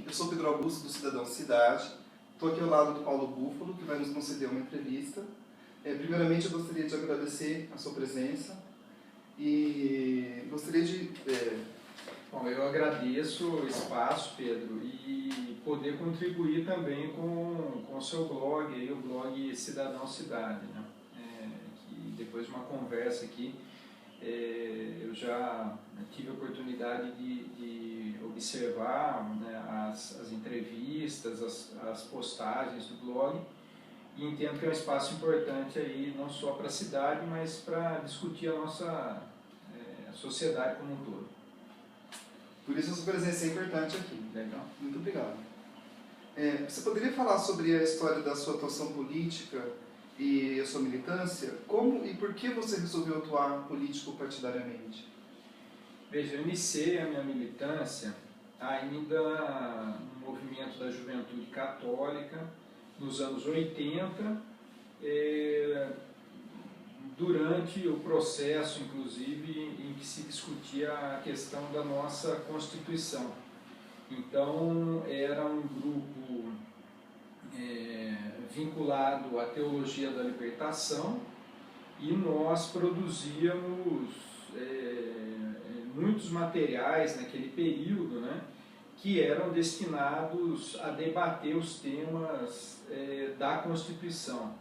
Eu sou Pedro Augusto, do Cidadão Cidade. Estou aqui ao lado do Paulo Búfalo, que vai nos conceder uma entrevista. Primeiramente, eu gostaria de agradecer a sua presença e gostaria de... Bom, eu agradeço o espaço, Pedro, e poder contribuir também com o seu blog, aí, o blog Cidadão Cidade, né? Que depois de uma conversa aqui, eu já tive a oportunidade de observar, né, as entrevistas, as postagens do blog, e entendo que é um espaço importante aí, não só para a cidade, mas para discutir a nossa sociedade como um todo. Por isso a sua presença é importante aqui. Legal. Muito obrigado. Você poderia falar sobre a história da sua atuação política e a sua militância? Como e por que você resolveu atuar político-partidariamente? Veja, eu iniciei a minha militância ainda no movimento da juventude católica, nos anos 80, durante o processo, inclusive, em que se discutia a questão da nossa Constituição. Então, era um grupo vinculado à teologia da libertação, e nós produzíamos muitos materiais naquele período, né, que eram destinados a debater os temas da Constituição.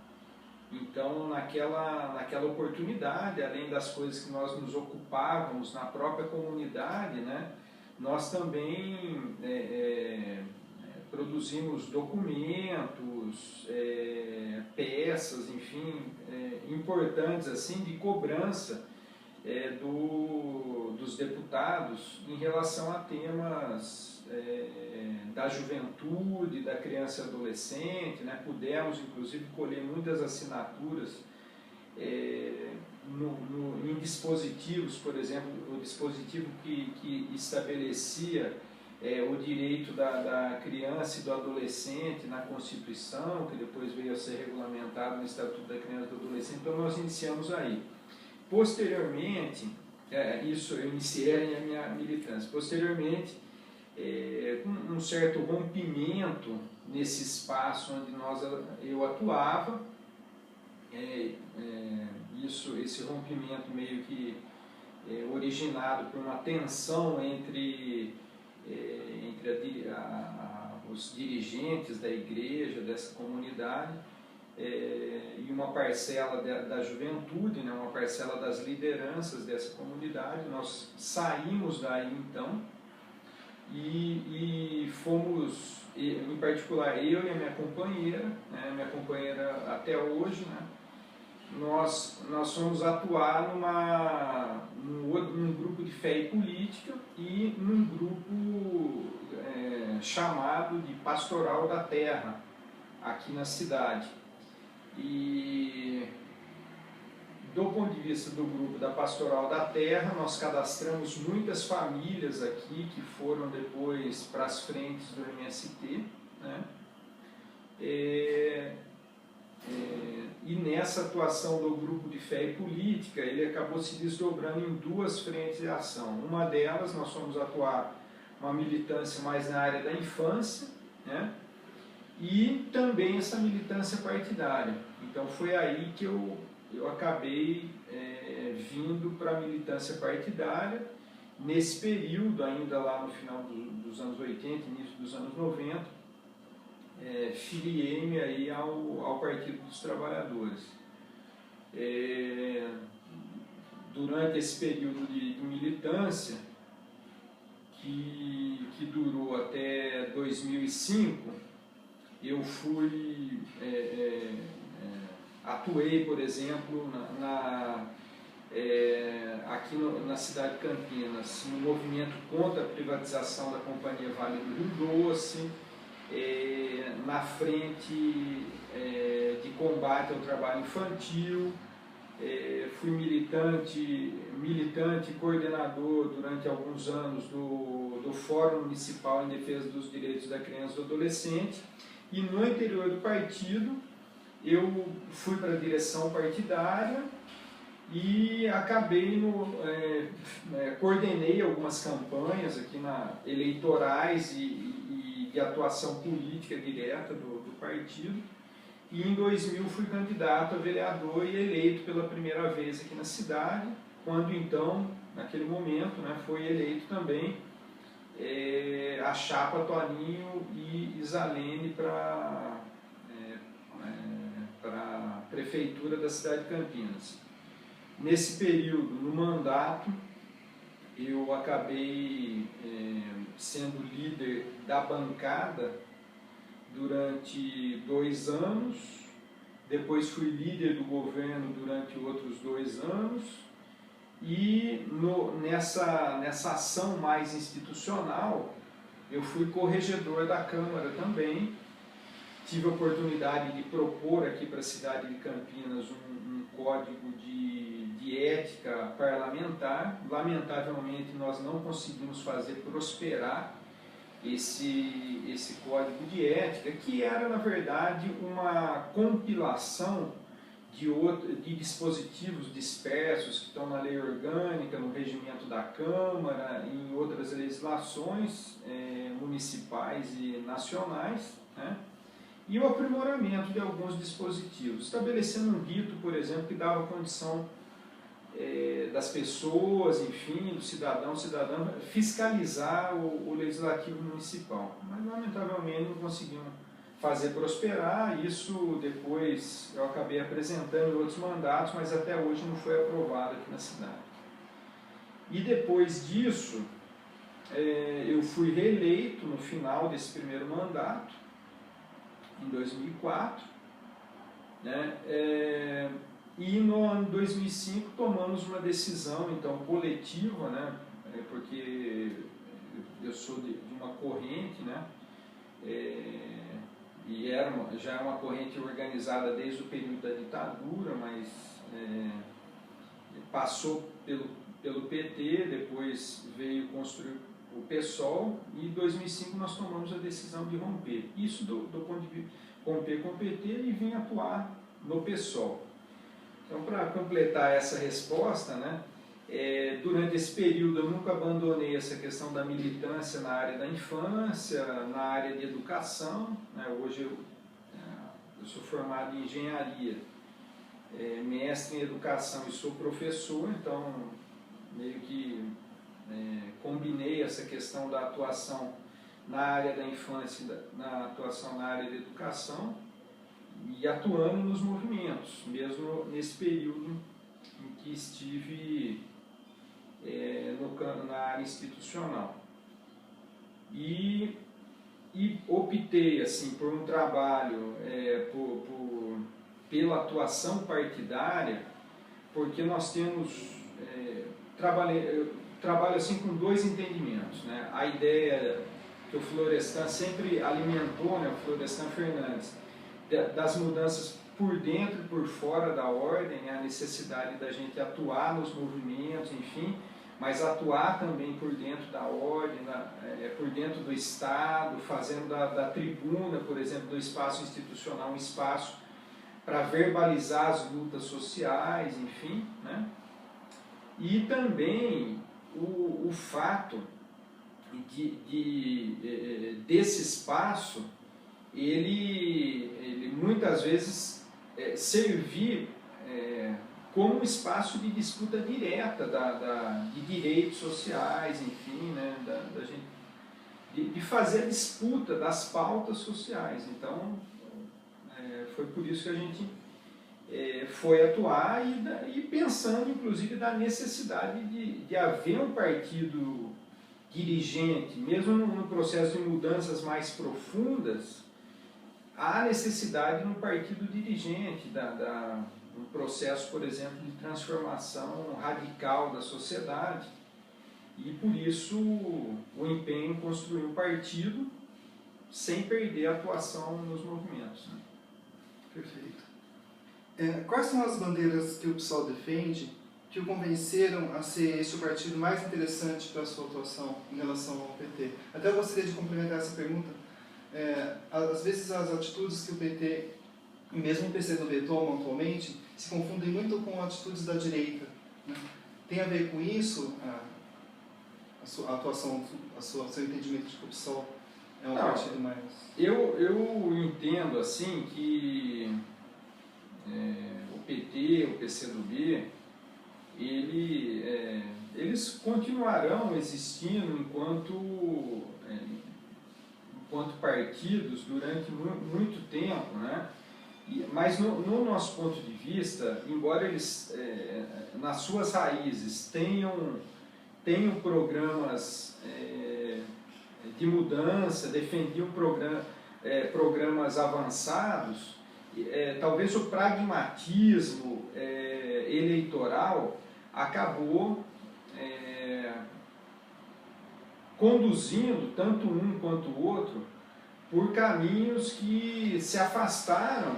Então, naquela oportunidade, além das coisas que nós nos ocupávamos na própria comunidade, né, nós também produzimos documentos, peças, enfim, importantes assim, de cobrança dos deputados em relação a temas da juventude, da criança e adolescente, né? Pudemos inclusive colher muitas assinaturas em dispositivos, por exemplo, o dispositivo que estabelecia o direito da criança e do adolescente na Constituição, que depois veio a ser regulamentado no Estatuto da Criança e do Adolescente. Então nós iniciamos aí. Posteriormente, isso eu iniciei a minha militância. Posteriormente, um certo rompimento nesse espaço onde eu atuava, esse rompimento meio que originado por uma tensão entre os dirigentes da igreja, dessa comunidade, e uma parcela da juventude, né, uma parcela das lideranças dessa comunidade. Nós saímos daí então e fomos, em particular eu e a minha companheira, né, minha companheira até hoje, né, nós fomos atuar num grupo de fé e política e num grupo chamado de Pastoral da Terra, aqui na cidade. E do ponto de vista do grupo da Pastoral da Terra, nós cadastramos muitas famílias aqui que foram depois para as frentes do MST, né? E nessa atuação do grupo de fé e política, ele acabou se desdobrando em duas frentes de ação. Uma delas, nós fomos atuar uma militância mais na área da infância, né? E também essa militância partidária. Então foi aí que eu acabei vindo para a militância partidária. Nesse período, ainda lá no final dos anos 80, início dos anos 90, filiei-me aí ao Partido dos Trabalhadores. Durante esse período de militância, que durou até 2005, eu atuei, por exemplo, aqui na cidade de Campinas, no movimento contra a privatização da Companhia Vale do Rio Doce, na frente de combate ao trabalho infantil. Fui militante e coordenador durante alguns anos do Fórum Municipal em Defesa dos Direitos da Criança e do Adolescente, e no interior do partido eu fui para a direção partidária e acabei coordenei algumas campanhas aqui eleitorais e de atuação política direta do partido. E em 2000 fui candidato a vereador e eleito pela primeira vez aqui na cidade, quando então, naquele momento, né, foi eleito também a chapa Toninho e Isalene para a prefeitura da cidade de Campinas. Nesse período, no mandato, eu acabei sendo líder da bancada durante 2 anos, depois fui líder do governo durante outros 2 anos, e nessa ação mais institucional, eu fui corregedor da Câmara também. Tive a oportunidade de propor aqui para a cidade de Campinas um código de ética parlamentar. Lamentavelmente, nós não conseguimos fazer prosperar esse código de ética, que era, na verdade, uma compilação de dispositivos dispersos que estão na lei orgânica, no regimento da Câmara, em outras legislações municipais e nacionais, né? E o aprimoramento de alguns dispositivos, estabelecendo um rito, por exemplo, que dava condição das pessoas, enfim, do cidadã, fiscalizar o legislativo municipal. Mas, lamentavelmente, não conseguimos fazer prosperar. Isso depois eu acabei apresentando em outros mandatos, mas até hoje não foi aprovado aqui na cidade. E depois disso, eu fui reeleito no final desse primeiro mandato, em 2004, né? E no ano 2005 tomamos uma decisão então coletiva, né? Porque eu sou de uma corrente, né? E já é uma corrente organizada desde o período da ditadura, mas passou pelo PT, depois veio construir o PSOL, e em 2005 nós tomamos a decisão de romper. Isso do ponto de vista romper com o PT e vim atuar no PSOL. Então, para completar essa resposta, né, durante esse período eu nunca abandonei essa questão da militância na área da infância, na área de educação, né. Hoje eu sou formado em engenharia, mestre em educação e sou professor, então meio que combinei essa questão da atuação na área da infância, na atuação na área da educação, e atuando nos movimentos, mesmo nesse período em que estive na área institucional. E optei assim, por um trabalho pela atuação partidária, porque nós temos... trabalho assim com 2 entendimentos, né? A ideia que o Florestan sempre alimentou, né, o Florestan Fernandes, das mudanças por dentro e por fora da ordem, né, a necessidade da gente atuar nos movimentos, enfim, mas atuar também por dentro da ordem, por dentro do Estado, fazendo da tribuna, por exemplo, do espaço institucional um espaço para verbalizar as lutas sociais, enfim, né? E também o fato desse espaço, ele muitas vezes servir como um espaço de disputa direta de direitos sociais, enfim, né, de fazer a disputa das pautas sociais. Então, foi por isso que a gente foi atuar e pensando, inclusive, da necessidade de haver um partido dirigente, mesmo no processo de mudanças mais profundas, há necessidade no partido dirigente, um processo, por exemplo, de transformação radical da sociedade, e por isso o empenho em construir um partido sem perder a atuação nos movimentos, né? Perfeito. Quais são as bandeiras que o PSOL defende que o convenceram a ser este o partido mais interessante para a sua atuação em relação ao PT? Até eu gostaria de complementar essa pergunta. Às vezes as atitudes que o PT, e mesmo o PCdoB, tomam atualmente, se confundem muito com atitudes da direita, né? Tem a ver com isso, a sua atuação, seu entendimento de que o PSOL É um partido mais... Eu entendo assim que o PT, o PCdoB, eles continuarão existindo enquanto partidos durante muito tempo, né? Mas no nosso ponto de vista, embora eles, nas suas raízes, tenham programas de mudança, defendiam programas avançados, talvez o pragmatismo eleitoral acabou conduzindo tanto um quanto o outro por caminhos que se afastaram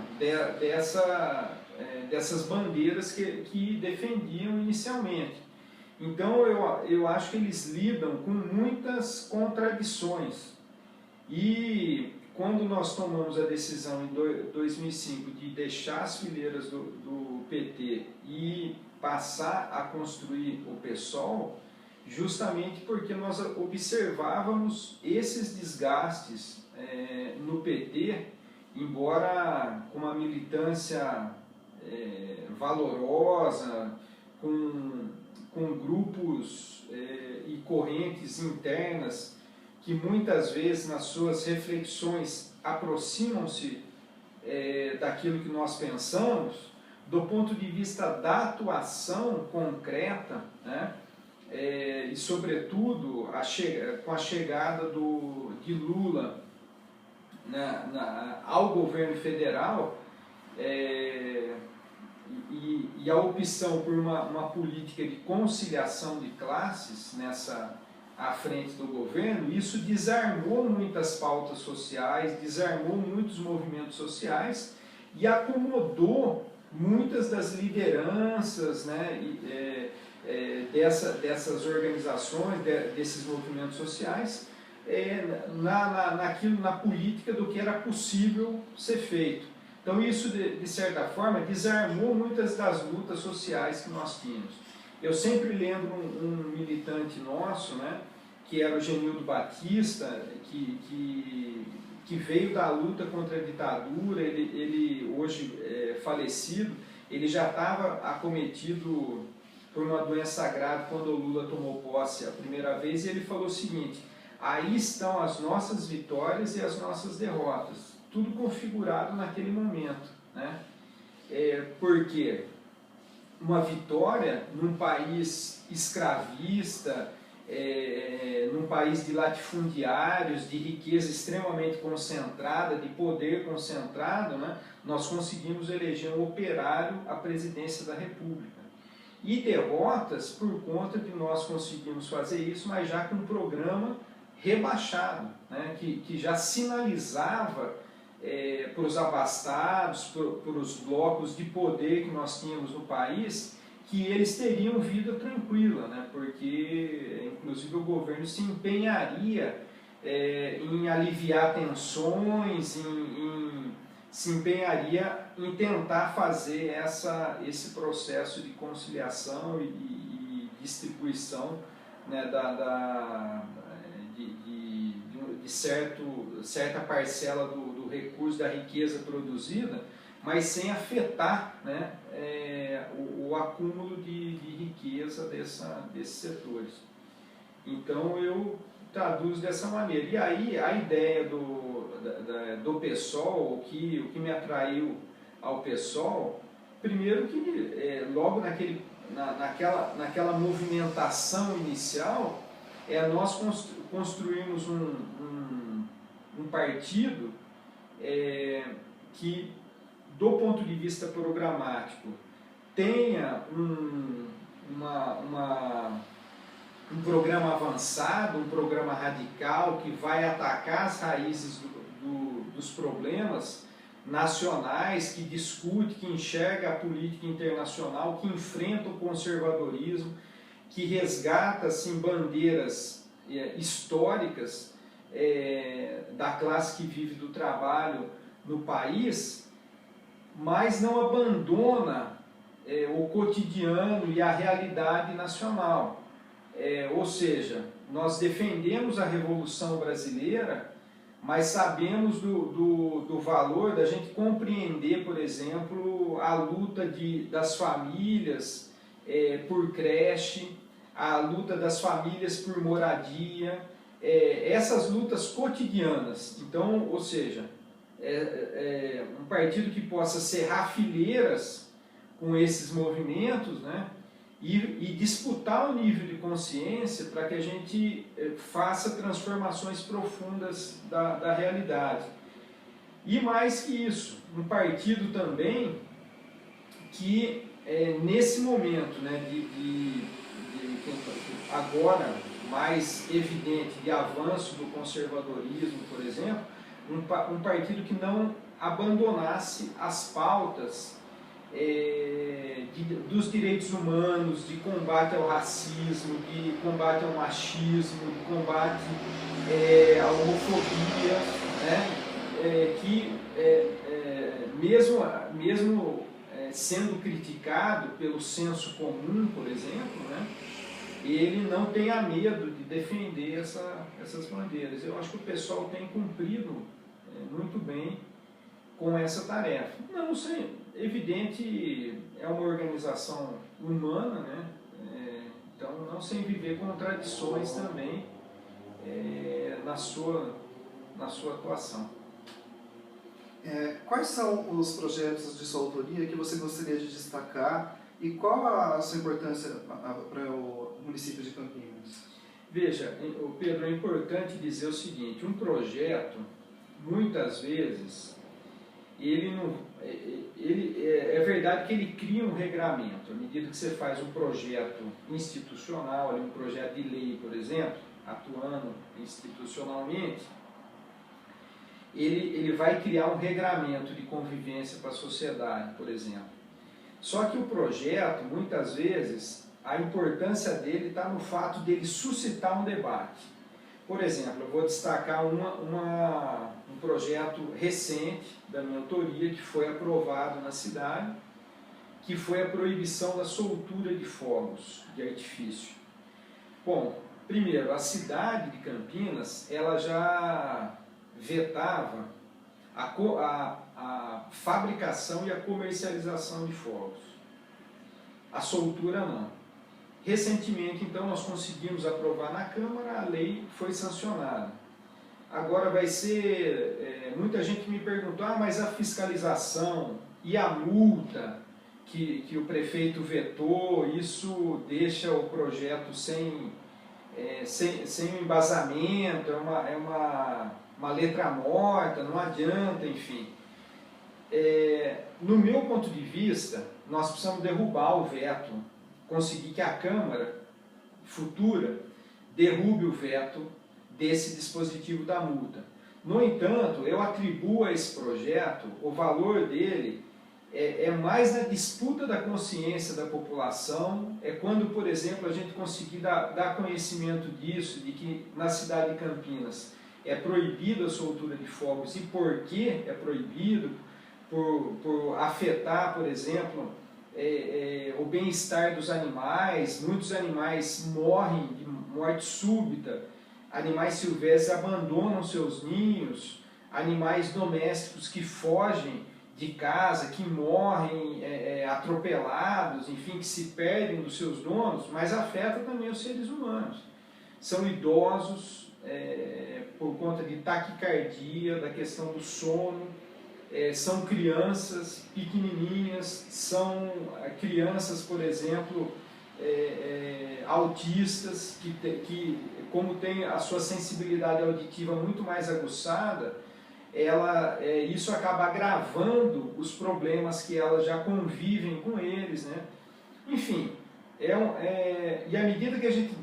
dessas bandeiras que defendiam inicialmente. Então eu acho que eles lidam com muitas contradições. E quando nós tomamos a decisão em 2005 de deixar as fileiras do PT e passar a construir o PSOL, justamente porque nós observávamos esses desgastes no PT, embora com uma militância valorosa, com grupos e correntes internas que muitas vezes nas suas reflexões aproximam-se daquilo que nós pensamos, do ponto de vista da atuação concreta, né? E sobretudo com a chegada de Lula ao governo federal, e a opção por uma política de conciliação de classes à frente do governo, isso desarmou muitas pautas sociais, desarmou muitos movimentos sociais e acomodou muitas das lideranças, né, dessas organizações, desses movimentos sociais, na política do que era possível ser feito. Então isso, de certa forma, desarmou muitas das lutas sociais que nós tínhamos. Eu sempre lembro um militante nosso, né, que era o Genildo Batista, que veio da luta contra a ditadura. Ele hoje falecido, ele já estava acometido por uma doença grave quando o Lula tomou posse a primeira vez, e ele falou o seguinte: aí estão as nossas vitórias e as nossas derrotas, tudo configurado naquele momento, né? Porque uma vitória num país escravista, num país de latifundiários, de riqueza extremamente concentrada, de poder concentrado, né? Nós conseguimos eleger um operário à presidência da República. E derrotas por conta de nós conseguimos fazer isso, mas já com um programa rebaixado, né? que já sinalizava para os abastados, para os blocos de poder que nós tínhamos no país, que eles teriam vida tranquila, né? Porque inclusive o governo se empenharia em aliviar tensões, se empenharia em tentar fazer esse processo de conciliação e distribuição, né, de certa parcela do recurso, da riqueza produzida, mas sem afetar, né, o acúmulo de riqueza desses setores. Então eu traduzo dessa maneira. E aí a ideia do PSOL, o que me atraiu ao PSOL, primeiro que logo naquela movimentação inicial, nós construímos um partido que, do ponto de vista programático, tenha um programa avançado, um programa radical, que vai atacar as raízes dos problemas nacionais, que discute, que enxerga a política internacional, que enfrenta o conservadorismo, que resgata assim, bandeiras históricas da classe que vive do trabalho no país, mas não abandona o cotidiano e a realidade nacional. Ou seja, nós defendemos a Revolução Brasileira, mas sabemos do valor da gente compreender, por exemplo, a luta das famílias por creche, a luta das famílias por moradia, essas lutas cotidianas. Então, ou seja, um partido que possa cerrar fileiras com esses movimentos, né, e disputar o nível de consciência para que a gente faça transformações profundas da realidade. E mais que isso, um partido também que nesse momento, né, agora mais evidente de avanço do conservadorismo, por exemplo, um partido que não abandonasse as pautas dos direitos humanos, de combate ao racismo, de combate ao machismo, de combate à homofobia, né? Que mesmo sendo criticado pelo senso comum, por exemplo, né? Ele não tenha medo de defender essas bandeiras. Eu acho que o pessoal tem cumprido muito bem com essa tarefa. Não sei, evidente, é uma organização humana, né? Então não sem viver contradições também na sua atuação. Quais são os projetos de sua autoria que você gostaria de destacar e qual a sua importância para o município de Campinas? Veja, Pedro, é importante dizer o seguinte: um projeto, muitas vezes, é verdade que ele cria um regramento. À medida que você faz um projeto institucional, um projeto de lei, por exemplo, atuando institucionalmente, ele vai criar um regramento de convivência para a sociedade, por exemplo. Só que o projeto, muitas vezes, a importância dele está no fato dele suscitar um debate. Por exemplo, eu vou destacar um projeto recente da minha autoria que foi aprovado na cidade, que foi a proibição da soltura de fogos de artifício. Bom, primeiro, a cidade de Campinas, ela já vetava a fabricação e a comercialização de fogos. A soltura não. Recentemente, então, nós conseguimos aprovar na Câmara, a lei foi sancionada. Agora vai ser... muita gente me perguntou, mas a fiscalização e a multa que o prefeito vetou, isso deixa o projeto sem um embasamento, é uma letra morta, não adianta, enfim. No meu ponto de vista, nós precisamos derrubar o veto, conseguir que a Câmara futura derrube o veto desse dispositivo da multa. No entanto, eu atribuo a esse projeto, o valor dele mais na disputa da consciência da população, quando, por exemplo, a gente conseguir dar conhecimento disso, de que na cidade de Campinas é proibido a soltura de fogos e por que é proibido, por afetar, por exemplo, o bem-estar dos animais. Muitos animais morrem de morte súbita, animais silvestres abandonam seus ninhos, animais domésticos que fogem de casa, que morrem atropelados, enfim, que se perdem dos seus donos, mas afeta também os seres humanos. São idosos por conta de taquicardia, da questão do sono, são crianças pequenininhas, são crianças, por exemplo, autistas, que como tem a sua sensibilidade auditiva muito mais aguçada, isso acaba agravando os problemas que elas já convivem com eles, né? Enfim, e à medida que a gente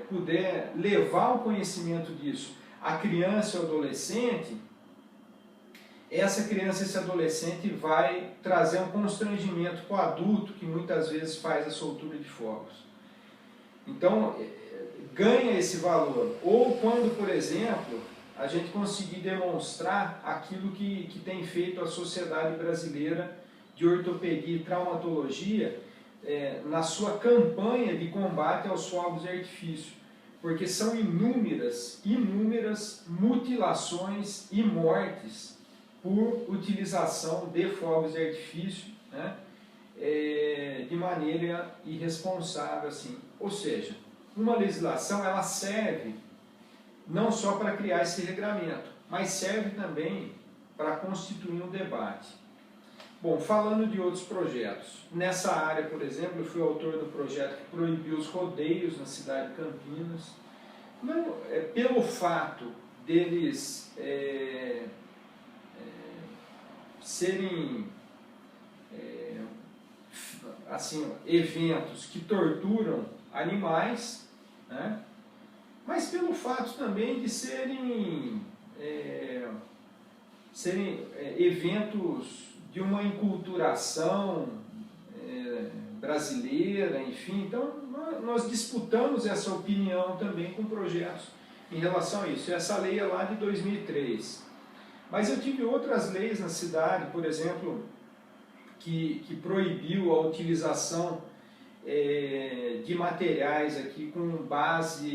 puder levar o conhecimento disso à criança e ao adolescente, essa criança e esse adolescente vai trazer um constrangimento para o adulto que muitas vezes faz a soltura de fogos. Então, ganha esse valor. Ou quando, por exemplo, a gente conseguir demonstrar aquilo que tem feito a Sociedade Brasileira de Ortopedia e Traumatologia na sua campanha de combate aos fogos de artifício. porque são inúmeras mutilações e mortes por utilização de fogos de artifício, né, de maneira irresponsável, assim. Ou seja, uma legislação ela serve não só para criar esse regramento, mas serve também para constituir um debate. Bom, falando de outros projetos, nessa área, por exemplo, eu fui autor do projeto que proibiu os rodeios na cidade de Campinas. Não, pelo fato deles serem assim, eventos que torturam animais, né? Mas pelo fato também de serem eventos de uma enculturação brasileira, enfim. Então, nós disputamos essa opinião também com projetos em relação a isso. Essa lei é lá de 2003. Mas eu tive outras leis na cidade, por exemplo, que proibiu a utilização de materiais aqui com base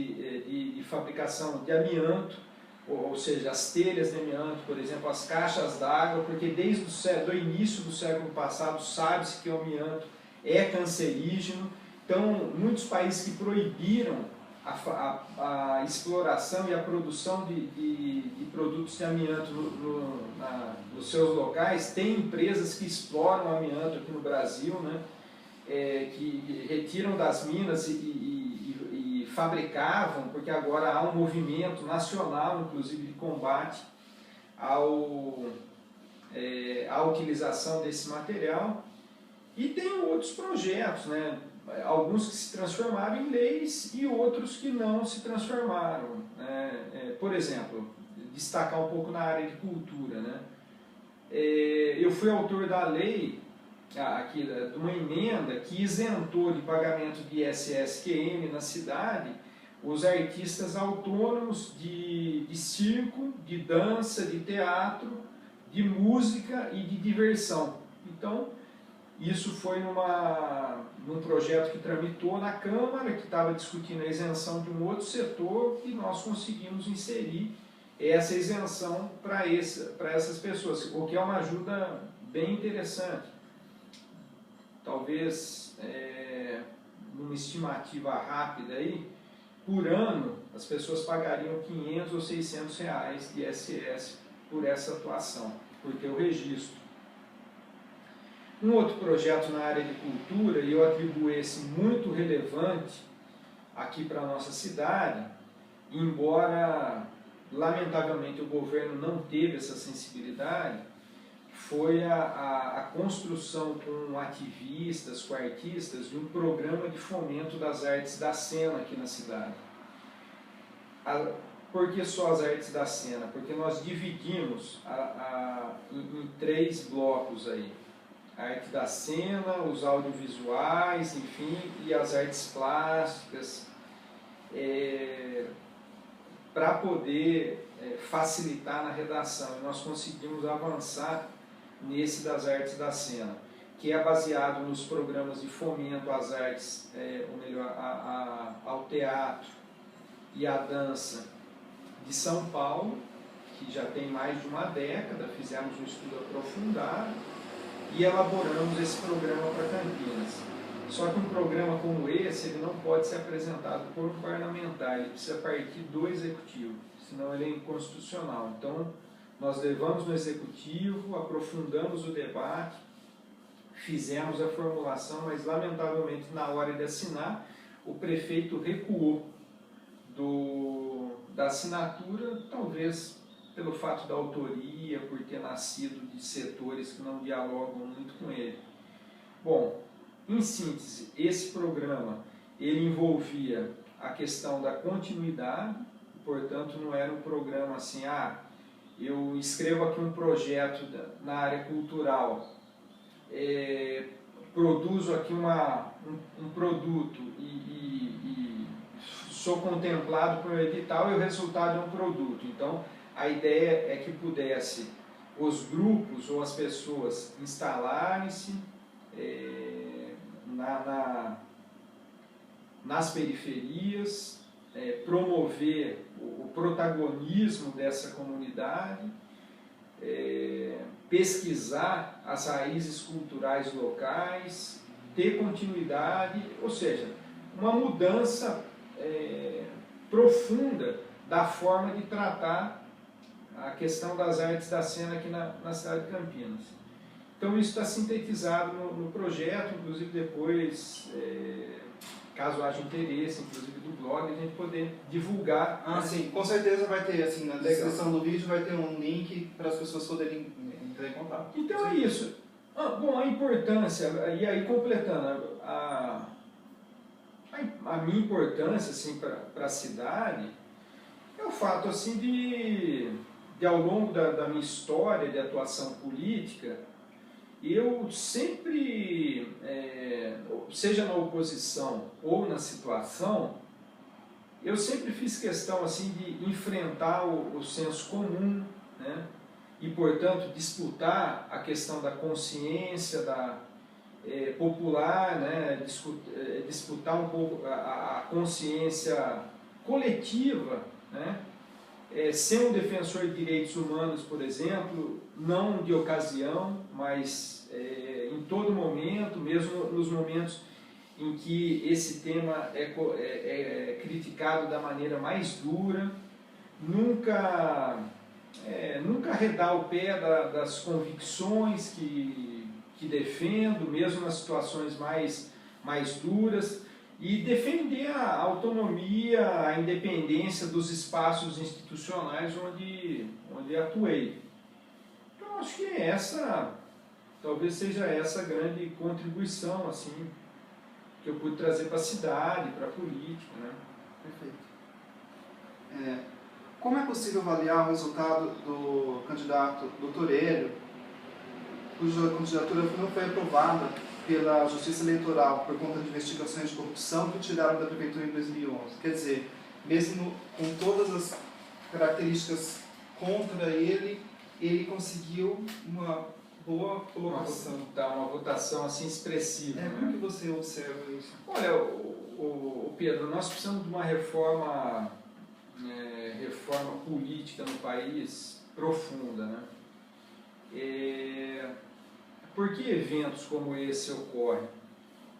de fabricação de amianto, ou seja, as telhas de amianto, por exemplo, as caixas d'água, porque desde o início do século passado sabe-se que o amianto é cancerígeno. Então, muitos países que proibiram a exploração e a produção de produtos de amianto nos seus locais, tem empresas que exploram amianto aqui no Brasil, né? Que retiram das minas e fabricavam, porque agora há um movimento nacional, inclusive, de combate à utilização desse material. E tem outros projetos, né? Alguns que se transformaram em leis e outros que não se transformaram. Por exemplo, destacar um pouco na área de cultura, né? Eu fui autor da lei, aqui, de uma emenda que isentou de pagamento de ISS-QM na cidade os artistas autônomos de circo, de dança, de teatro, de música e de diversão. Então, isso foi num projeto que tramitou na Câmara, que estava discutindo a isenção de um outro setor, e nós conseguimos inserir essa isenção para essas pessoas, o que é uma ajuda bem interessante. Talvez, numa estimativa rápida aí, por ano, as pessoas pagariam 500 ou 600 reais de ISS por essa atuação, por ter o registro. Um outro projeto na área de cultura, e eu atribuo esse muito relevante aqui para a nossa cidade, embora, lamentavelmente, o governo não teve essa sensibilidade, foi a construção com ativistas, com artistas, de um programa de fomento das artes da cena aqui na cidade. Por que só as artes da cena? Porque nós dividimos em 3 blocos aí. A arte da cena, os audiovisuais, enfim, e as artes plásticas, para poder facilitar na redação. E nós conseguimos avançar nesse das artes da cena, que é baseado nos programas de fomento às artes, ou melhor, ao teatro e à dança de São Paulo, que já tem mais de uma década. Fizemos um estudo aprofundado e elaboramos esse programa para Campinas. Só que um programa como esse, ele não pode ser apresentado por parlamentar, ele precisa partir do executivo, senão ele é inconstitucional. Então, nós levamos no executivo, aprofundamos o debate, fizemos a formulação, mas lamentavelmente na hora de assinar, o prefeito recuou da assinatura, talvez pelo fato da autoria, por ter nascido de setores que não dialogam muito com ele. Eu Em síntese, esse programa ele envolvia a questão da continuidade, portanto não era um programa assim, eu escrevo aqui um projeto na área cultural, produzo aqui um produto e sou contemplado por um edital e o resultado é um produto. Então, a ideia é que pudesse os grupos ou as pessoas instalarem-se nas periferias, promover o protagonismo dessa comunidade, pesquisar as raízes culturais locais, ter continuidade, ou seja, uma mudança profunda da forma de tratar a questão das artes da cena aqui na cidade de Campinas. Então isso está sintetizado no projeto, inclusive depois, caso haja interesse, inclusive do blog, a gente poder divulgar. Sim, com certeza vai ter, assim, na descrição do vídeo vai ter um link para as pessoas poderem entrar em contato. Então é isso. Bom, a importância, e aí completando, a minha importância assim, para a cidade é o fato assim, de ao longo da minha história de atuação política, eu sempre, seja na oposição ou na situação, eu sempre fiz questão assim, de enfrentar o senso comum, né? E, portanto, disputar a questão da consciência popular, né? Disputar um pouco a consciência coletiva, né? Ser um defensor de direitos humanos, por exemplo, não de ocasião, mas em todo momento, mesmo nos momentos em que esse tema é criticado da maneira mais dura, nunca arredar o pé das convicções que defendo, mesmo nas situações mais duras, e defender a autonomia, a independência dos espaços institucionais onde atuei. Então, acho que talvez seja essa a grande contribuição assim, que eu pude trazer para a cidade, para a política. Né? Perfeito. Como é possível avaliar o resultado do candidato Dr. Hélio, cuja candidatura não foi aprovada pela Justiça Eleitoral por conta de investigações de corrupção que o tiraram da Prefeitura em 2011? Quer dizer, mesmo com todas as características contra ele conseguiu uma boa colocação. Uma votação assim expressiva. Como que você observa isso? Olha, Pedro, nós precisamos de uma reforma política no país profunda, né? Por que eventos como esse ocorrem?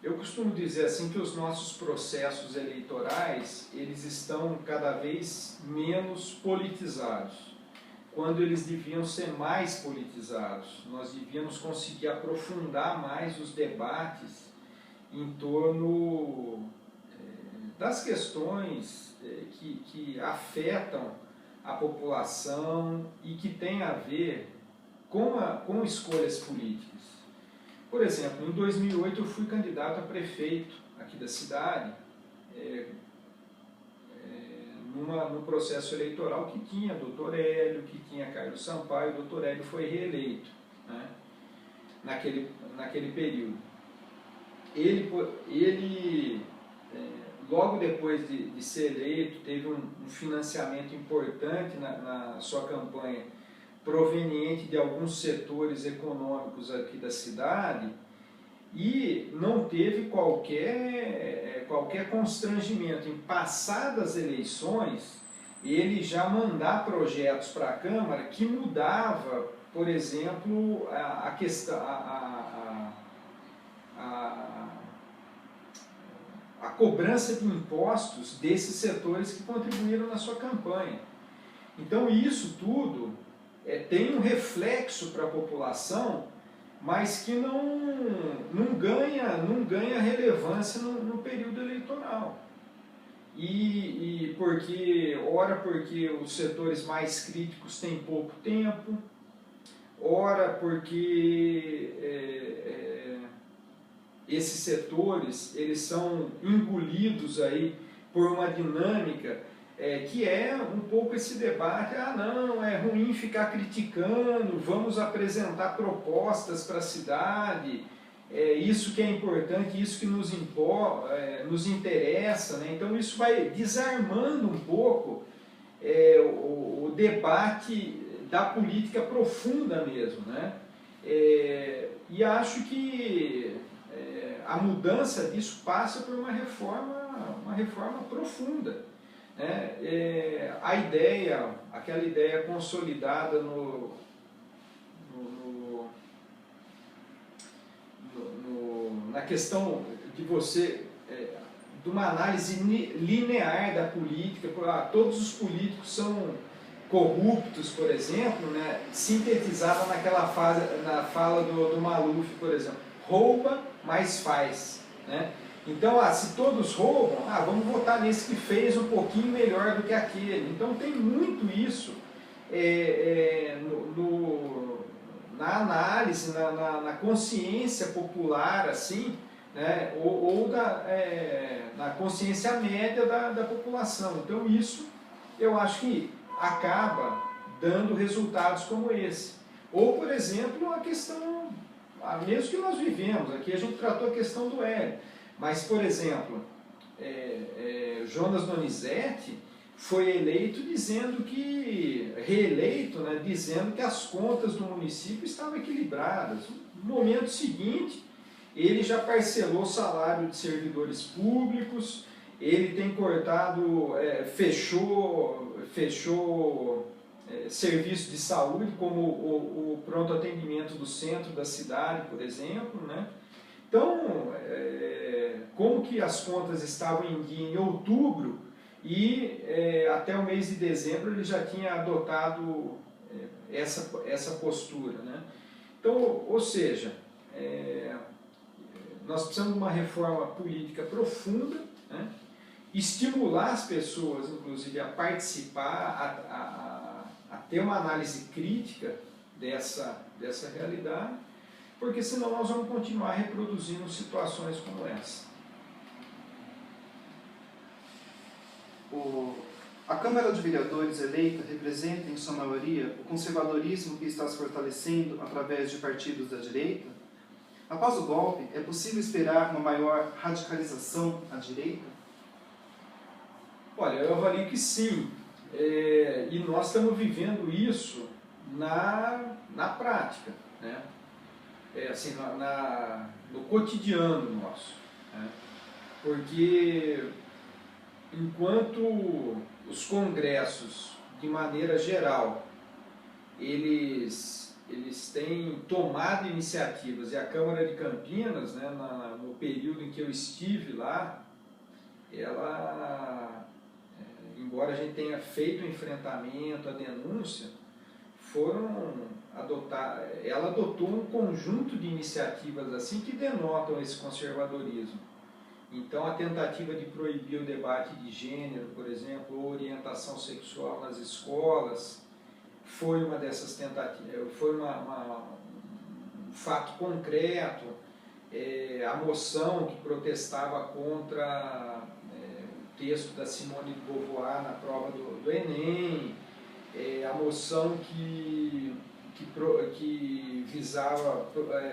Eu costumo dizer assim que os nossos processos eleitorais, eles estão cada vez menos politizados, quando eles deviam ser mais politizados. Nós devíamos conseguir aprofundar mais os debates em torno das questões que afetam a população e que têm a ver com escolhas políticas. Por exemplo, em 2008 eu fui candidato a prefeito aqui da cidade, no processo eleitoral que tinha Dr. Hélio, que tinha Carlos Sampaio. O Dr. Hélio foi reeleito, né, naquele período. Ele logo depois de ser eleito, teve um financiamento importante na sua campanha, proveniente de alguns setores econômicos aqui da cidade, e não teve qualquer constrangimento em, passadas eleições, ele já mandar projetos para a Câmara que mudava, por exemplo, a questão, a cobrança de impostos desses setores que contribuíram na sua campanha. Então isso tudo tem um reflexo para a população, mas que não ganha relevância no período eleitoral. Porque os setores mais críticos têm pouco tempo, ora porque esses setores eles são engolidos aí por uma dinâmica que é um pouco esse debate: não, é ruim ficar criticando, vamos apresentar propostas para a cidade, isso que é importante, isso que nos interessa, né? Então isso vai desarmando um pouco o debate da política profunda mesmo, né? E acho que a mudança disso passa por uma reforma profunda. né, a ideia, aquela ideia consolidada na questão de você, de uma análise linear da política, todos os políticos são corruptos, por exemplo, né, sintetizada naquela fase, na fala do Maluf, por exemplo, rouba, mas faz, né? Então, se todos roubam, vamos votar nesse que fez um pouquinho melhor do que aquele. Então, tem muito isso na análise, na consciência popular, assim, né, ou na consciência média da população. Então, isso eu acho que acaba dando resultados como esse. Ou, por exemplo, a questão, mesmo que nós vivemos, aqui a gente tratou a questão do Hélio, mas, por exemplo, Jonas Donizete foi eleito reeleito, né, dizendo que as contas do município estavam equilibradas. No momento seguinte, ele já parcelou o salário de servidores públicos, ele tem cortado, fechou serviços de saúde, como o pronto atendimento do centro da cidade, por exemplo, né? Então, como que as contas estavam em dia em outubro e até o mês de dezembro ele já tinha adotado essa postura, né? Então, ou seja, nós precisamos de uma reforma política profunda, né? Estimular as pessoas, inclusive, a participar, a ter uma análise crítica dessa realidade, porque senão nós vamos continuar reproduzindo situações como essa. A Câmara de Vereadores eleita representa, em sua maioria, o conservadorismo que está se fortalecendo através de partidos da direita? Após o golpe, é possível esperar uma maior radicalização à direita? Olha, eu avalio que sim, e nós estamos vivendo isso na prática, né? Assim, no cotidiano nosso, né? Porque enquanto os congressos, de maneira geral, eles têm tomado iniciativas, e a Câmara de Campinas, né, no período em que eu estive lá, ela, embora a gente tenha feito o enfrentamento, a denúncia, ela adotou um conjunto de iniciativas assim que denotam esse conservadorismo. Então, a tentativa de proibir o debate de gênero, por exemplo, ou orientação sexual nas escolas, foi uma dessas tentativas, foi um fato concreto. A moção que protestava contra o texto da Simone de Beauvoir na prova do Enem, a moção que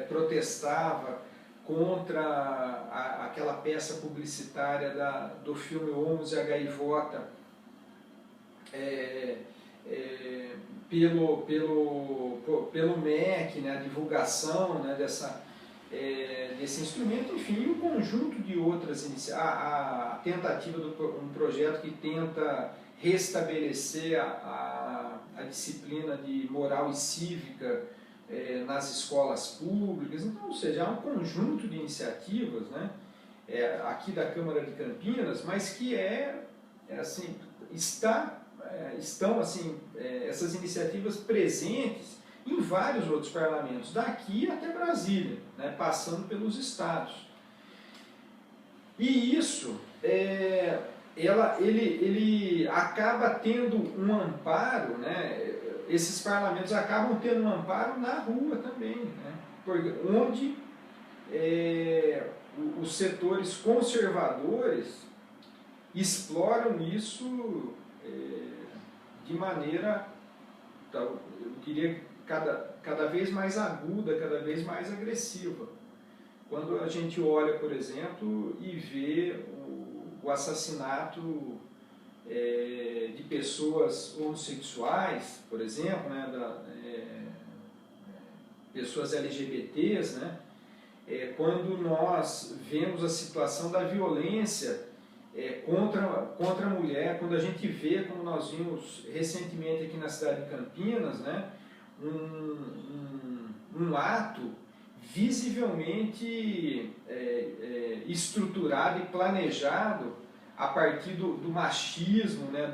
protestava contra aquela peça publicitária do filme Homos e a Gaivota, pelo MEC, né, a divulgação, né, desse instrumento, enfim, um conjunto de outras iniciativas, a tentativa de um projeto que tenta restabelecer a disciplina de moral e cívica nas escolas públicas. Então, ou seja, há um conjunto de iniciativas, né, aqui da Câmara de Campinas, mas que assim, estão assim, essas iniciativas presentes em vários outros parlamentos, daqui até Brasília, né, passando pelos estados. E isso, ele acaba tendo um amparo, né, esses parlamentos acabam tendo um amparo na rua também, né, onde os setores conservadores exploram isso de maneira, eu diria, cada vez mais aguda, cada vez mais agressiva. Quando a gente olha, por exemplo, e vê o assassinato de pessoas homossexuais, por exemplo, né, pessoas LGBTs, né, quando nós vemos a situação da violência contra a mulher, quando a gente vê, como nós vimos recentemente aqui na cidade de Campinas, né, um ato visivelmente estruturado e planejado a partir do machismo, né,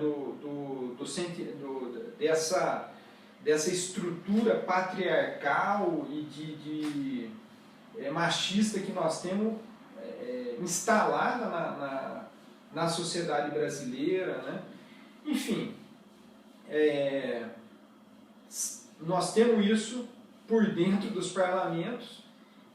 dessa estrutura patriarcal e machista que nós temos instalada na sociedade brasileira, né? Enfim, nós temos isso por dentro dos parlamentos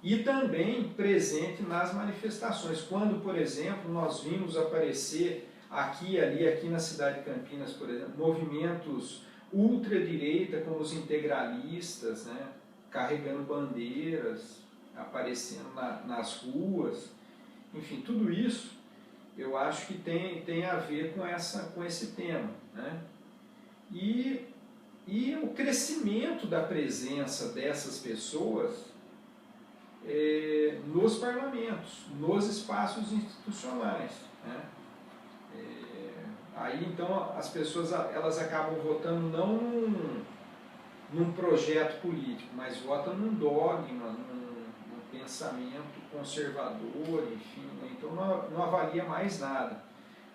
e também presente nas manifestações. Quando, por exemplo, nós vimos aparecer aqui e ali, aqui na cidade de Campinas, por exemplo, movimentos ultradireita como os integralistas, né, carregando bandeiras, aparecendo nas ruas, enfim, tudo isso eu acho que tem a ver com esse tema, né? E o crescimento da presença dessas pessoas nos parlamentos, nos espaços institucionais, né? Aí então as pessoas elas acabam votando não num projeto político, mas votam num dogma, num pensamento conservador, enfim, né? Então não avalia mais nada.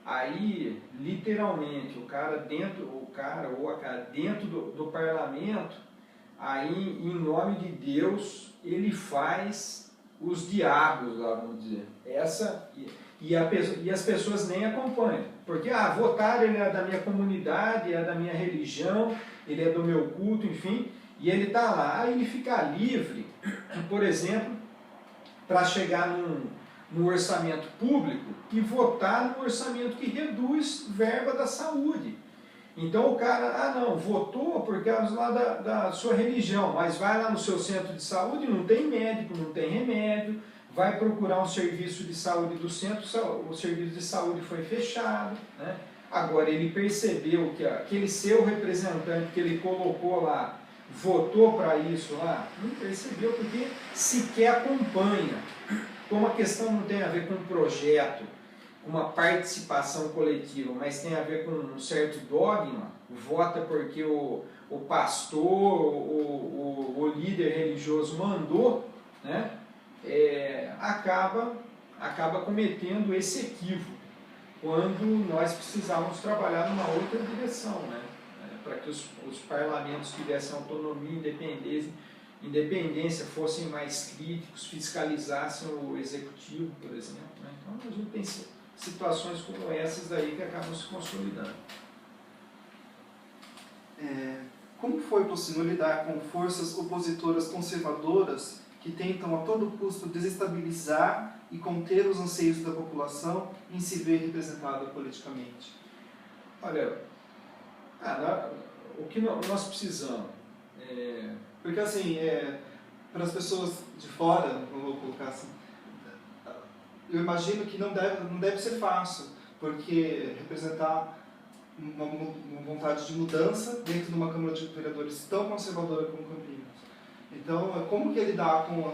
Aí, literalmente, o cara dentro do parlamento, aí, em nome de Deus, ele faz os diabos lá, vamos dizer. E as pessoas nem acompanham. Porque, votar, ele é da minha comunidade, é da minha religião, ele é do meu culto, enfim, e ele está lá. Aí ele fica livre, por exemplo, para chegar no orçamento público e votar no orçamento que reduz verba da saúde. Então o cara, não, votou por causa lá da sua religião, mas vai lá no seu centro de saúde, não tem médico, não tem remédio, vai procurar um serviço de saúde do centro, o serviço de saúde foi fechado, né? Agora ele percebeu que aquele seu representante que ele colocou lá, votou para isso lá, não percebeu porque sequer acompanha. Como a questão não tem a ver com um projeto, com uma participação coletiva, mas tem a ver com um certo dogma, vota porque o pastor, o líder religioso mandou, né? Acaba cometendo esse equívoco, quando nós precisávamos trabalhar numa outra direção, né? Para que os parlamentos tivessem autonomia e independência, fossem mais críticos, fiscalizassem o executivo, por exemplo, né? Então a gente tem situações como essas aí que acabam se consolidando. Como foi possível lidar com forças opositoras conservadoras que tentam a todo custo desestabilizar e conter os anseios da população em se ver representada politicamente? Olha, o que nós precisamos? Porque assim, para as pessoas de fora, vou colocar assim, eu imagino que não deve ser fácil, porque representar uma vontade de mudança dentro de uma Câmara de Vereadores tão conservadora como Campinas. Então, como que é lidar com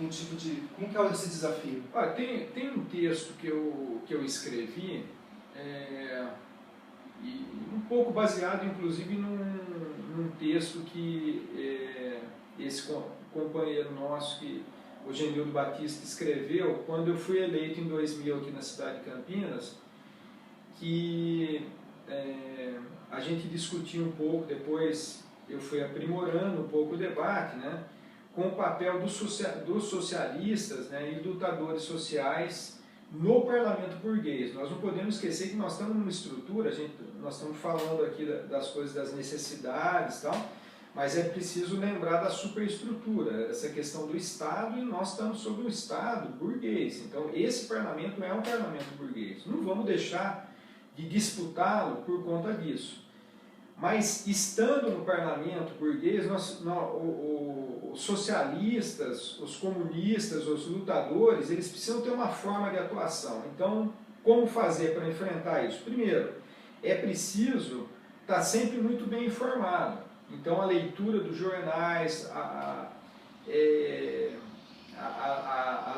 um tipo de... Como que é esse desafio? Olha, tem um texto que eu escrevi, e um pouco baseado, inclusive, num texto que esse companheiro nosso, o Genildo Batista, escreveu quando eu fui eleito em 2000 aqui na cidade de Campinas, que a gente discutiu um pouco, depois eu fui aprimorando um pouco o debate, né, com o papel dos socialistas, né, e lutadores sociais no parlamento burguês. Nós não podemos esquecer que nós estamos numa estrutura, nós estamos falando aqui das coisas, das necessidades e tal, mas é preciso lembrar da superestrutura, essa questão do Estado, e nós estamos sob um Estado burguês. Então, esse parlamento é um parlamento burguês. Não vamos deixar de disputá-lo por conta disso. Mas, estando no parlamento burguês, os socialistas, os comunistas, os lutadores, eles precisam ter uma forma de atuação. Então, como fazer para enfrentar isso? Primeiro, é preciso estar sempre muito bem informado. Então, a leitura dos jornais, a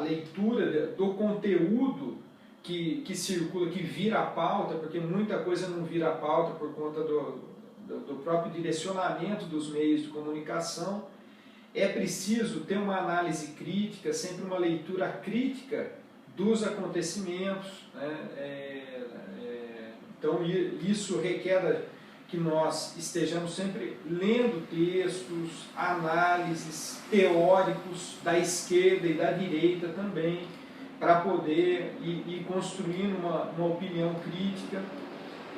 leitura do conteúdo que circula, que vira a pauta, porque muita coisa não vira a pauta por conta do próprio direcionamento dos meios de comunicação. É preciso ter uma análise crítica, sempre uma leitura crítica dos acontecimentos, né? Então isso requer que nós estejamos sempre lendo textos, análises teóricos da esquerda e da direita também, para poder ir construindo uma opinião crítica.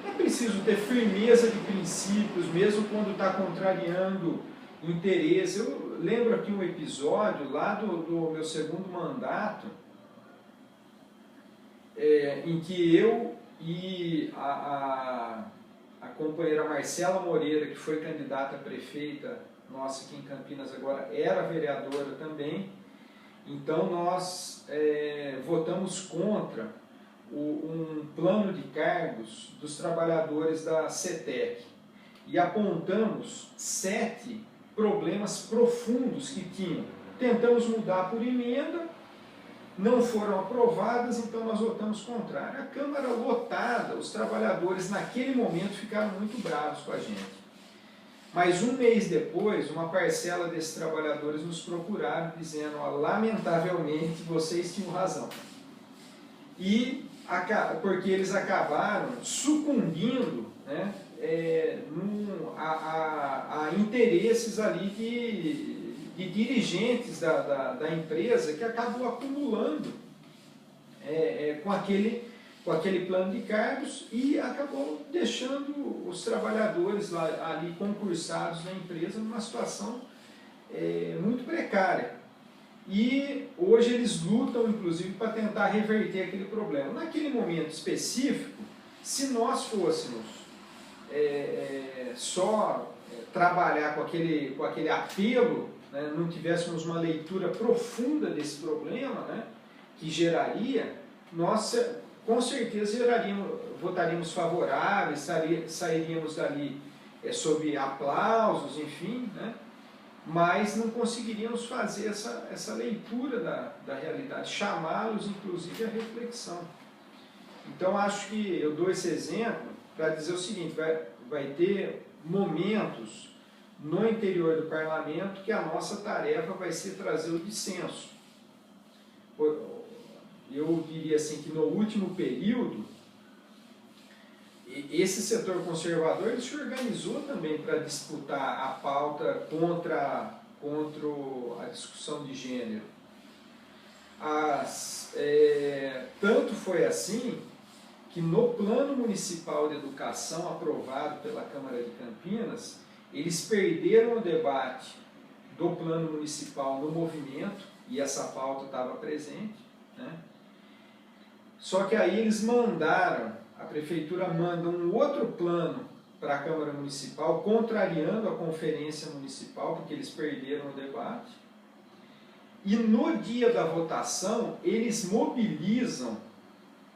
É preciso ter firmeza de princípios, mesmo quando está contrariando interesse. Eu lembro aqui um episódio lá do meu segundo mandato, em que eu e a companheira Marcela Moreira, que foi candidata a prefeita nossa aqui em Campinas agora, era vereadora também. Então nós votamos contra um plano de cargos dos trabalhadores da CETEC e apontamos 7 problemas profundos que tinham. Tentamos mudar por emenda, não foram aprovadas, então nós votamos contrário. A Câmara lotada, os trabalhadores naquele momento ficaram muito bravos com a gente. Mas um mês depois, uma parcela desses trabalhadores nos procuraram dizendo: lamentavelmente, vocês tinham razão. Porque eles acabaram sucumbindo, né, a interesses ali de dirigentes da empresa, que acabou acumulando com aquele plano de cargos e acabou deixando os trabalhadores ali concursados na empresa numa situação muito precária. E hoje eles lutam, inclusive, para tentar reverter aquele problema. Naquele momento específico, se nós fôssemos só trabalhar com aquele apelo, né, não tivéssemos uma leitura profunda desse problema, né, que geraria, nós com certeza votaríamos favoráveis, sairíamos dali sob aplausos, enfim, né, mas não conseguiríamos fazer essa leitura da realidade, chamá-los inclusive à reflexão. Então acho que eu dou esse exemplo para dizer o seguinte: vai ter momentos no interior do parlamento que a nossa tarefa vai ser trazer o dissenso. Eu diria assim que no último período, esse setor conservador ele se organizou também para disputar a pauta contra a discussão de gênero. Tanto foi assim que no Plano Municipal de Educação aprovado pela Câmara de Campinas, eles perderam o debate do Plano Municipal no movimento, e essa pauta estava presente, né? Só que aí eles a Prefeitura manda um outro plano para a Câmara Municipal, contrariando a Conferência Municipal, porque eles perderam o debate. E no dia da votação, eles mobilizam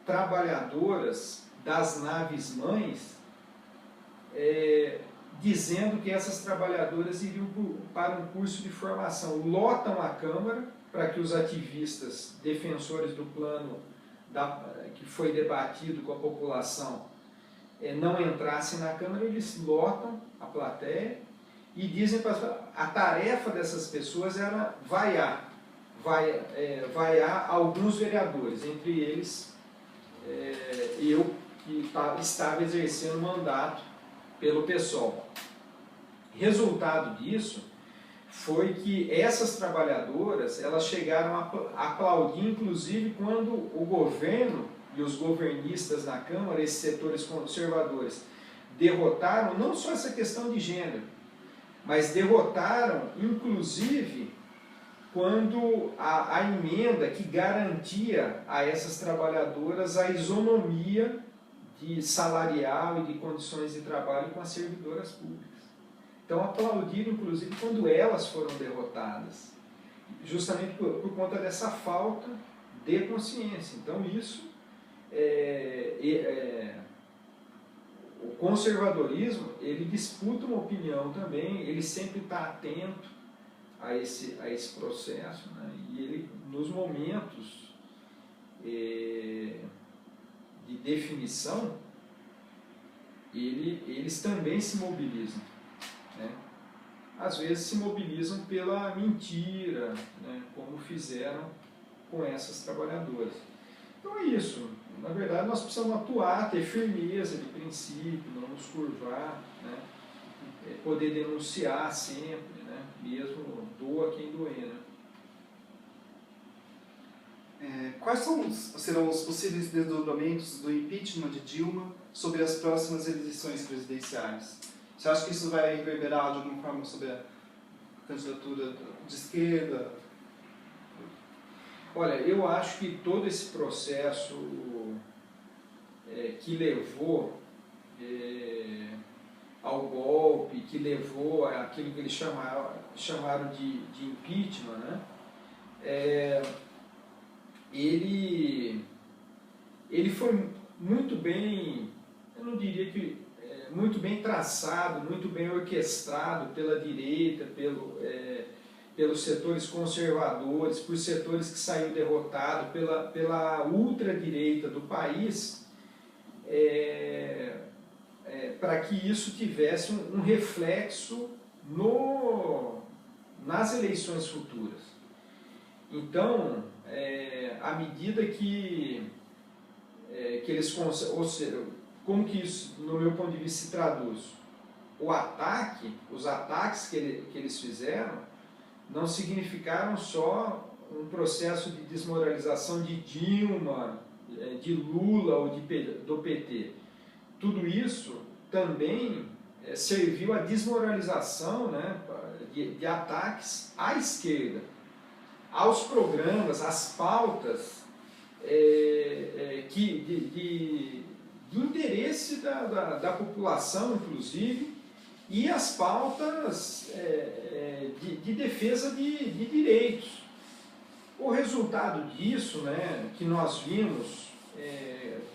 trabalhadoras das naves-mães, dizendo que essas trabalhadoras iriam para um curso de formação. Lotam a Câmara para que os ativistas defensores do plano que foi debatido com a população não entrassem na Câmara. Eles lotam a plateia e dizem para a tarefa dessas pessoas era vaiar alguns vereadores, entre eles eu, que estava exercendo mandato pelo PSOL. Resultado disso foi que essas trabalhadoras elas chegaram a aplaudir, inclusive, quando o governo e os governistas na Câmara, esses setores conservadores, derrotaram não só essa questão de gênero, mas derrotaram, inclusive, quando a emenda que garantia a essas trabalhadoras a isonomia salarial e de condições de trabalho com as servidoras públicas. Então aplaudiram, inclusive, quando elas foram derrotadas, justamente por conta dessa falta de consciência. Então isso, o conservadorismo, ele disputa uma opinião também, ele sempre está atento a esse processo, né? E ele, nos momentos de definição, eles também se mobilizam, né? Às vezes se mobilizam pela mentira, né? Como fizeram com essas trabalhadoras. Então é isso. Na verdade, nós precisamos atuar, ter firmeza de princípio, não nos curvar, né? Poder denunciar sempre, né? Mesmo doa quem doer, né? Quais serão os possíveis desdobramentos do impeachment de Dilma sobre as próximas eleições presidenciais? Você acha que isso vai reverberar de alguma forma sobre a candidatura de esquerda? Olha, eu acho que todo esse processo que levou ao golpe, que levou àquilo que eles chamaram de impeachment, né? Ele foi muito bem, eu não diria que muito bem traçado, muito bem orquestrado pela direita, pelos setores conservadores, por setores que saiu derrotado, pela ultradireita do país, para que isso tivesse um reflexo nas eleições futuras. Então, à medida que eles conseguem, ou seja, como que isso, no meu ponto de vista, se traduz? Os ataques que eles fizeram não significaram só um processo de desmoralização de Dilma, de Lula ou do PT. Tudo isso também serviu à desmoralização, né, de ataques à esquerda, aos programas, às pautas de interesse da população, inclusive, e as pautas de defesa de direitos. O resultado disso, né, que nós vimos,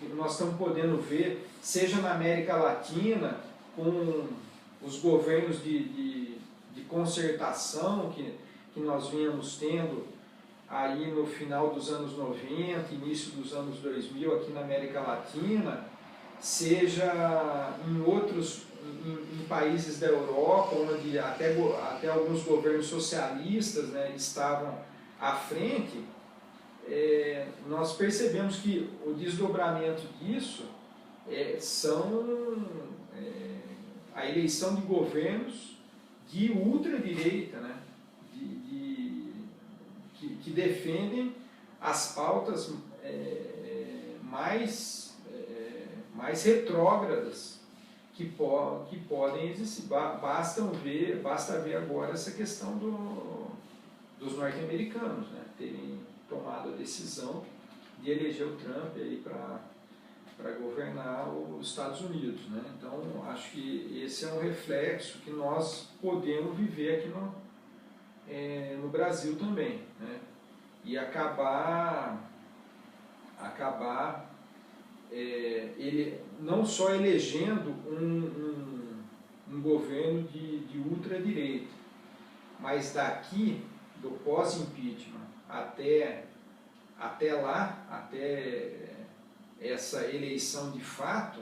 que nós estamos podendo ver, seja na América Latina, com os governos de concertação que nós vínhamos tendo aí no final dos anos 90, início dos anos 2000 aqui na América Latina, seja em países da Europa, onde até alguns governos socialistas, né, estavam à frente, nós percebemos que o desdobramento disso são a eleição de governos de ultradireita, né, que defendem as pautas mais retrógradas que podem existir. Basta ver agora essa questão dos norte-americanos, né, terem tomado a decisão de eleger o Trump para governar os Estados Unidos, né? Então, acho que esse é um reflexo que nós podemos viver aqui no Brasil também, né? E acabar ele não só elegendo um governo de ultradireita, mas daqui do pós-impeachment até essa eleição de fato,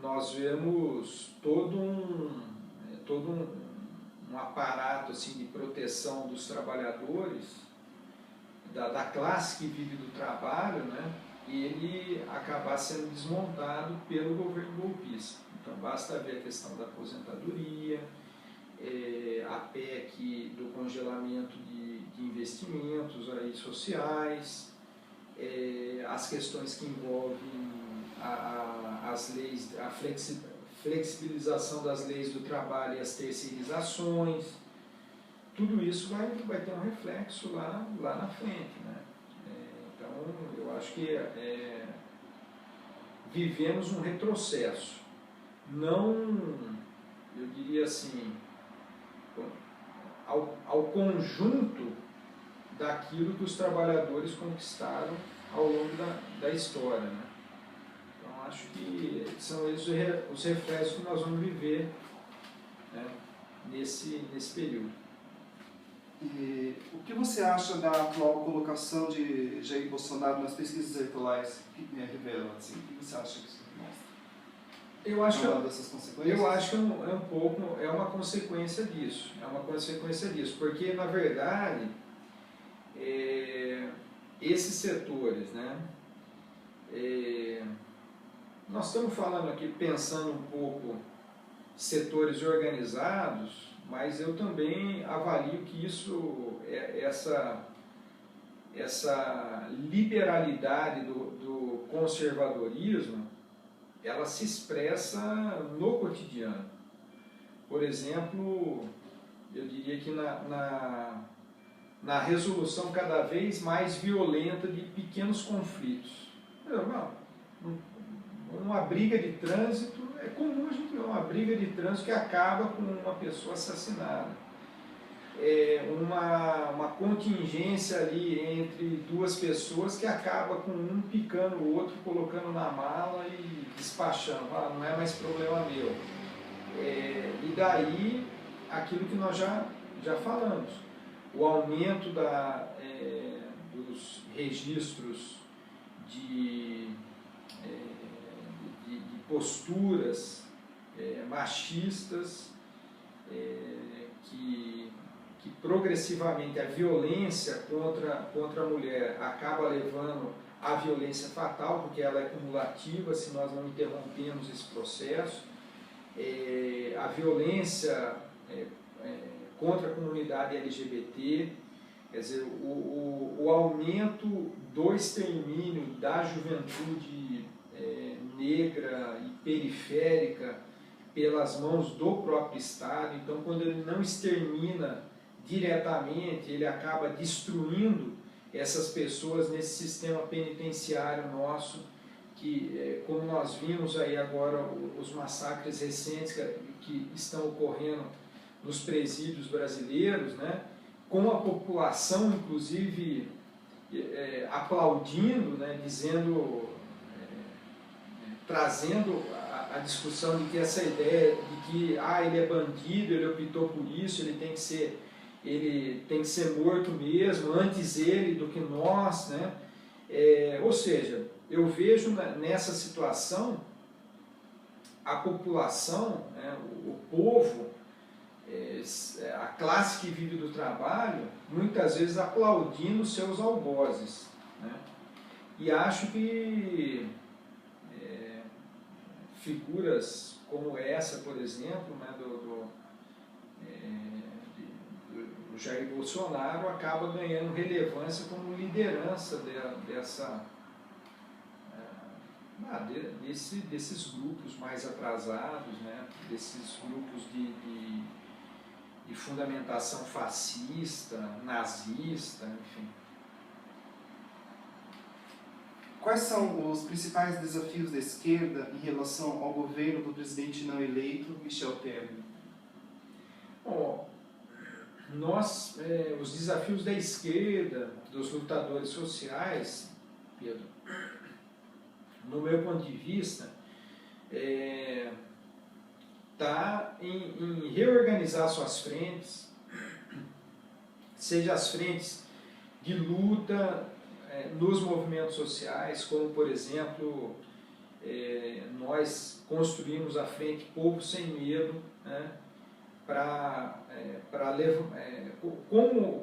nós vemos todo um aparato assim, de proteção dos trabalhadores, da classe que vive do trabalho, né? E ele acabar sendo desmontado pelo governo golpista. Então basta ver a questão da aposentadoria, a PEC do congelamento de investimentos aí sociais, as questões que envolvem as leis, a flexibilização das leis do trabalho e as terceirizações. Tudo isso vai ter um reflexo lá na frente, né? Então, eu acho que vivemos um retrocesso. Não, eu diria assim, ao conjunto daquilo que os trabalhadores conquistaram ao longo da história, né? Então, acho que são esses os reflexos que nós vamos viver, né, nesse período. E o que você acha da atual colocação de Jair Bolsonaro nas pesquisas eleitorais que revelam? Assim, o que você acha que isso mostra? Eu acho é uma dessas consequências? Eu acho que é uma consequência disso. É uma consequência disso, porque na verdade esses setores, né? Nós estamos falando aqui, pensando um pouco setores organizados, mas eu também avalio que essa liberalidade do conservadorismo, ela se expressa no cotidiano. Por exemplo, eu diria que na resolução cada vez mais violenta de pequenos conflitos. Uma briga de trânsito, é comum a gente ver uma briga de trânsito que acaba com uma pessoa assassinada. Uma contingência ali entre duas pessoas que acaba com um picando o outro, colocando na mala e despachando. Não é mais problema meu. E daí, aquilo que nós já falamos, o aumento dos registros de posturas machistas, que progressivamente a violência contra a mulher acaba levando à violência fatal, porque ela é cumulativa se nós não interrompemos esse processo. A violência contra a comunidade LGBT, quer dizer, o aumento do extermínio da juventude negra e periférica pelas mãos do próprio Estado. Então, quando ele não extermina diretamente, ele acaba destruindo essas pessoas nesse sistema penitenciário nosso, que, como nós vimos aí agora, os massacres recentes que estão ocorrendo nos presídios brasileiros, né, com a população, inclusive, aplaudindo, né, dizendo, trazendo a discussão de que essa ideia de que ele é bandido, ele optou por isso, ele tem que ser morto mesmo, antes ele do que nós, né? Ou seja, eu vejo nessa situação a população, né, o povo, a classe que vive do trabalho, muitas vezes aplaudindo seus algozes, né? E acho que figuras como essa, por exemplo, né, do Jair Bolsonaro, acaba ganhando relevância como liderança desses grupos mais atrasados, né, desses grupos de fundamentação fascista, nazista, enfim. Quais são os principais desafios da esquerda em relação ao governo do presidente não eleito, Michel Temer? Bom, os desafios da esquerda, dos lutadores sociais, Pedro, no meu ponto de vista, está em reorganizar suas frentes, seja as frentes de luta nos movimentos sociais, como, por exemplo, nós construímos a Frente Povo Sem Medo, né,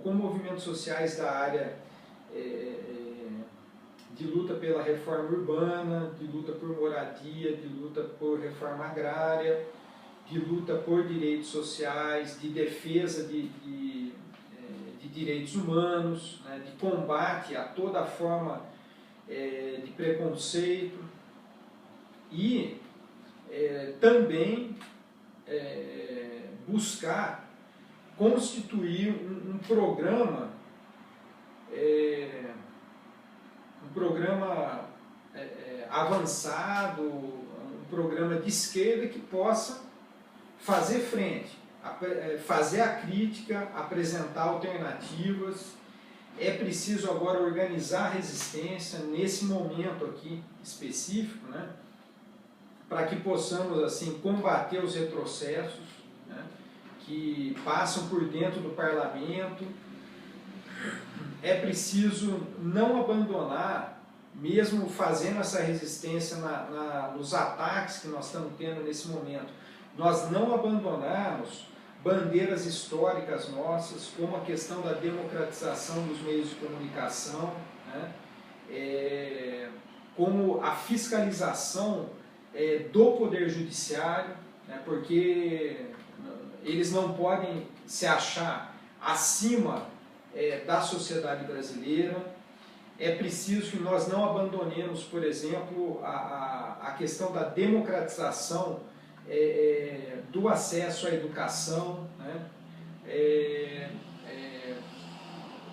com movimentos sociais da área de luta pela reforma urbana, de luta por moradia, de luta por reforma agrária, de luta por direitos sociais, de defesa de direitos humanos, né, de combate a toda forma de preconceito e também buscar constituir um programa avançado, um programa de esquerda que possa fazer frente, fazer a crítica, apresentar alternativas. É preciso agora organizar a resistência nesse momento aqui específico, né, para que possamos assim combater os retrocessos, né, que passam por dentro do parlamento. É preciso não abandonar, mesmo fazendo essa resistência nos ataques que nós estamos tendo nesse momento, nós não abandonarmos bandeiras históricas nossas, como a questão da democratização dos meios de comunicação, né? Como a fiscalização do Poder Judiciário, né? Porque eles não podem se achar acima da sociedade brasileira. É preciso que nós não abandonemos, por exemplo, a questão da democratização do acesso à educação, né?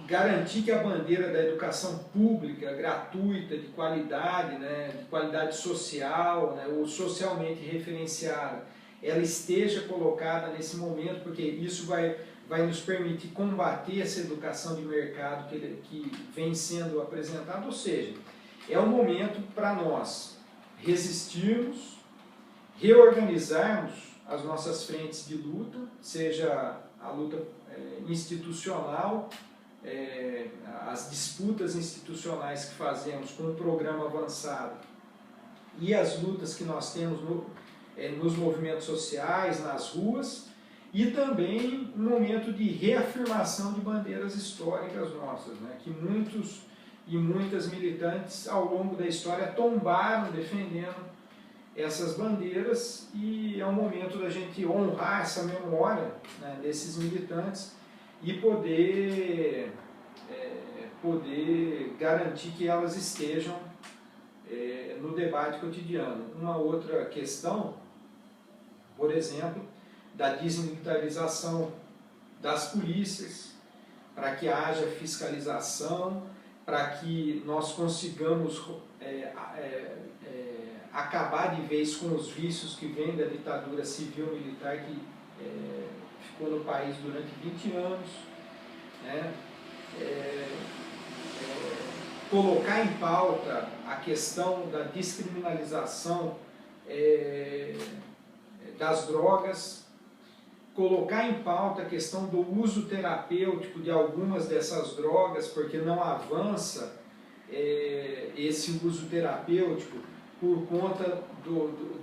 Garantir que a bandeira da educação pública, gratuita, de qualidade, né? De qualidade social, né? Ou socialmente referenciada, ela esteja colocada nesse momento, porque isso vai nos permitir combater essa educação de mercado que vem sendo apresentada. Ou seja, é um momento para nós resistirmos, reorganizarmos as nossas frentes de luta, seja a luta institucional, as disputas institucionais que fazemos com o programa avançado e as lutas que nós temos nos movimentos sociais, nas ruas, e também um momento de reafirmação de bandeiras históricas nossas, né? Que muitos e muitas militantes ao longo da história tombaram defendendo essas bandeiras, e é um momento da gente honrar essa memória, né, desses militantes e poder garantir que elas estejam no debate cotidiano. Uma outra questão, por exemplo, da desmilitarização das polícias, para que haja fiscalização, para que nós consigamos acabar de vez com os vícios que vêm da ditadura civil-militar que ficou no país durante 20 anos, né? Colocar em pauta a questão da descriminalização das drogas, colocar em pauta a questão do uso terapêutico de algumas dessas drogas, porque não avança esse uso terapêutico por conta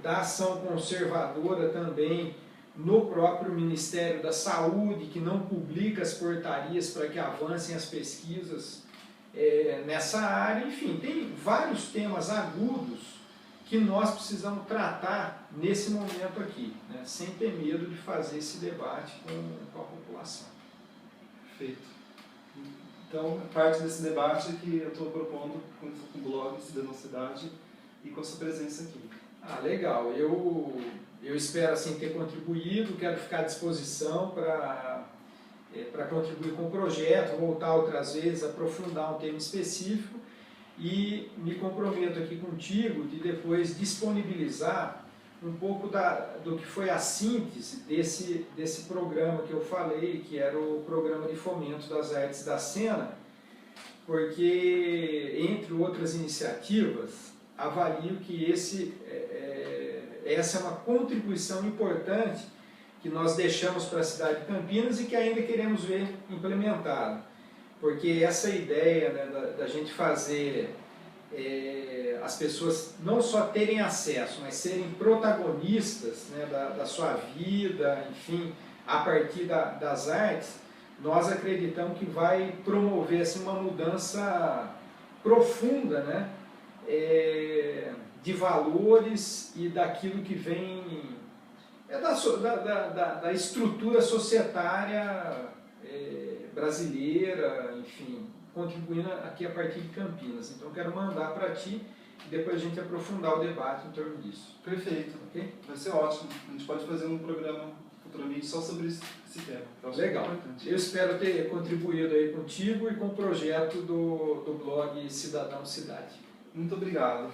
da ação conservadora também no próprio Ministério da Saúde, que não publica as portarias para que avancem as pesquisas nessa área. Enfim, tem vários temas agudos que nós precisamos tratar nesse momento aqui, né, sem ter medo de fazer esse debate com a população. Perfeito. Então, parte desse debate que eu estou propondo com o blog Cidadão Cidade e com a sua presença aqui. Ah, legal. Eu espero assim ter contribuído, quero ficar à disposição para contribuir com o projeto, voltar outras vezes, aprofundar um tema específico. E me comprometo aqui contigo de depois disponibilizar um pouco do que foi a síntese desse programa que eu falei, que era o Programa de Fomento das Artes da Cena, porque, entre outras iniciativas, avalio que essa é uma contribuição importante que nós deixamos para a cidade de Campinas e que ainda queremos ver implementado. Porque essa ideia, né, da gente fazer as pessoas não só terem acesso, mas serem protagonistas, né, da sua vida, enfim, a partir das artes, nós acreditamos que vai promover assim, uma mudança profunda, né, de valores e daquilo que vem da estrutura societária brasileira, enfim, contribuindo aqui a partir de Campinas. Então, quero mandar para ti e depois a gente aprofundar o debate em torno disso. Perfeito. Okay? Vai ser ótimo. A gente pode fazer um programa futuramente só sobre esse tema. Legal. Eu espero ter contribuído aí contigo e com o projeto do blog Cidadão Cidade. Muito obrigado.